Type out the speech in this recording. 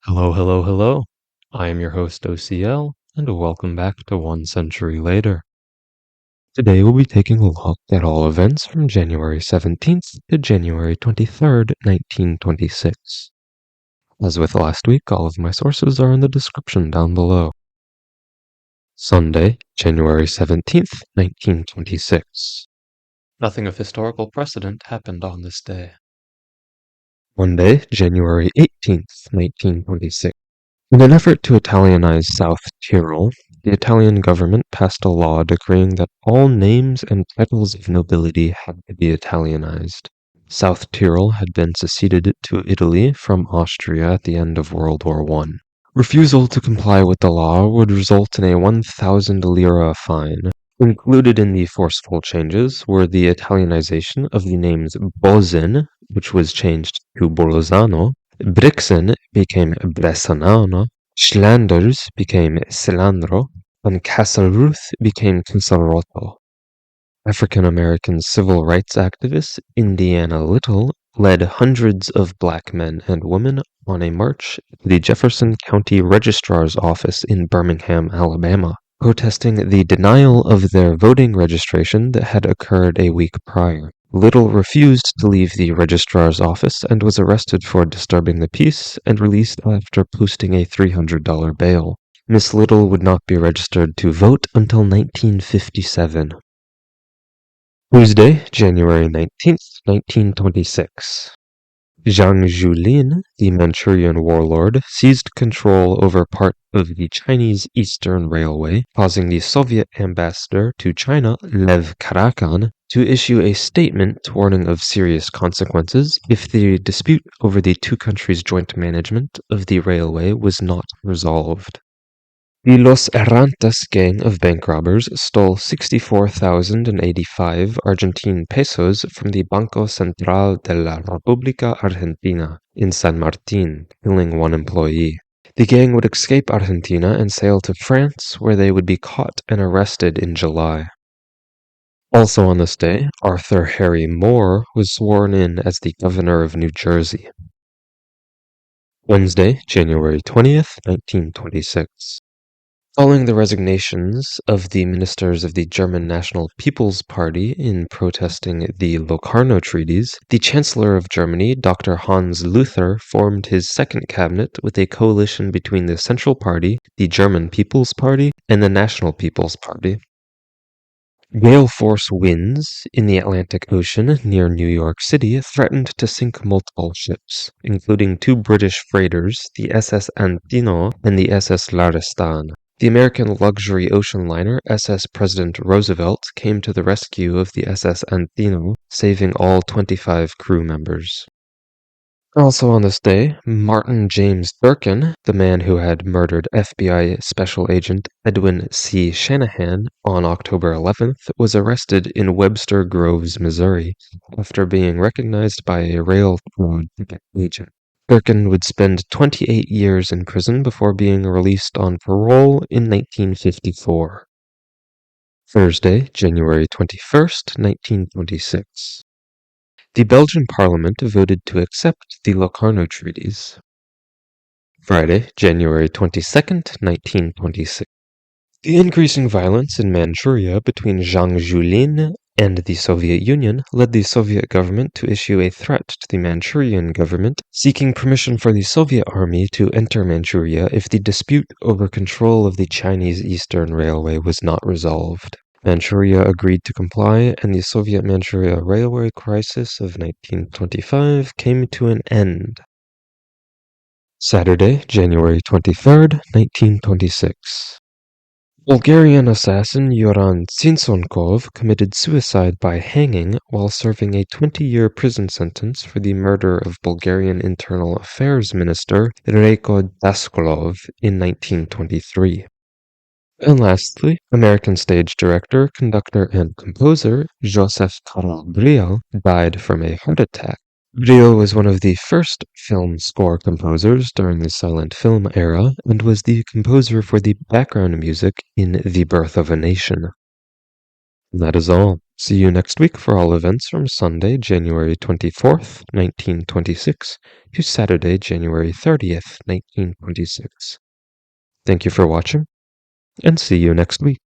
Hello, hello, hello. I am your host OCL, and welcome back to One Century Later. Today we'll be taking a look at all events from January 17th to January 23rd, 1926. As with last week, all of my sources are in the description down below. Sunday, January 17th, 1926. Nothing of historical precedent happened on this day. Monday, January 18th, 1926. In an effort to Italianize South Tyrol, the Italian government passed a law decreeing that all names and titles of nobility had to be Italianized. South Tyrol had been seceded to Italy from Austria at the end of World War I. Refusal to comply with the law would result in a 1,000 lira fine. Included in the forceful changes were the Italianization of the names Bozen, which was changed to Bolzano, Brixen became Bressanano, Schlanders became Silandro, and Castelruth became Casalroto. African-American civil rights activist Indiana Little led hundreds of black men and women on a march to the Jefferson County Registrar's office in Birmingham, Alabama, protesting the denial of their voting registration that had occurred a week prior. Little refused to leave the registrar's office and was arrested for disturbing the peace and released after posting a $300 bail. Miss Little would not be registered to vote until 1957. Tuesday, January 19th, 1926. Zhang Julin, the Manchurian warlord, seized control over part of the Chinese Eastern Railway, causing the Soviet ambassador to China, Lev Karakan, to issue a statement warning of serious consequences if the dispute over the two countries' joint management of the railway was not resolved. The Los Errantes gang of bank robbers stole 64,085 Argentine pesos from the Banco Central de la República Argentina in San Martín, killing one employee. The gang would escape Argentina and sail to France, where they would be caught and arrested in July. Also on this day, Arthur Harry Moore was sworn in as the governor of New Jersey. Wednesday, January 20th, 1926. Following the resignations of the ministers of the German National People's Party in protesting the Locarno treaties, the Chancellor of Germany, Dr. Hans Luther, formed his second cabinet with a coalition between the Central Party, the German People's Party, and the National People's Party. Gale force winds in the Atlantic Ocean near New York City threatened to sink multiple ships, including two British freighters, the SS Antino and the SS Larestan. The American luxury ocean liner SS President Roosevelt came to the rescue of the SS Antino, saving all 25 crew members. Also on this day, Martin James Durkin, the man who had murdered FBI Special Agent Edwin C. Shanahan on October 11th, was arrested in Webster Groves, Missouri, after being recognized by a railroad ticket agent. Durkin would spend 28 years in prison before being released on parole in 1954. Thursday, January 21st, 1926. The Belgian Parliament voted to accept the Locarno treaties. Friday, January 22nd, 1926. The increasing violence in Manchuria between Zhang Julin and the Soviet Union led the Soviet government to issue a threat to the Manchurian government, seeking permission for the Soviet army to enter Manchuria if the dispute over control of the Chinese Eastern Railway was not resolved. Manchuria agreed to comply, and the Soviet-Manchuria railway crisis of 1925 came to an end. Saturday, January 23rd, 1926. Bulgarian assassin Yoran Tsinsonkov committed suicide by hanging while serving a 20-year prison sentence for the murder of Bulgarian Internal Affairs Minister Reko Daskolov in 1923. And lastly, American stage director, conductor, and composer Joseph Karel Breuil died from a heart attack. Breuil was one of the first film score composers during the silent film era and was the composer for the background music in The Birth of a Nation. And that is all. See you next week for all events from Sunday, January 24th, 1926 to Saturday, January 30th, 1926. Thank you for watching, and see you next week.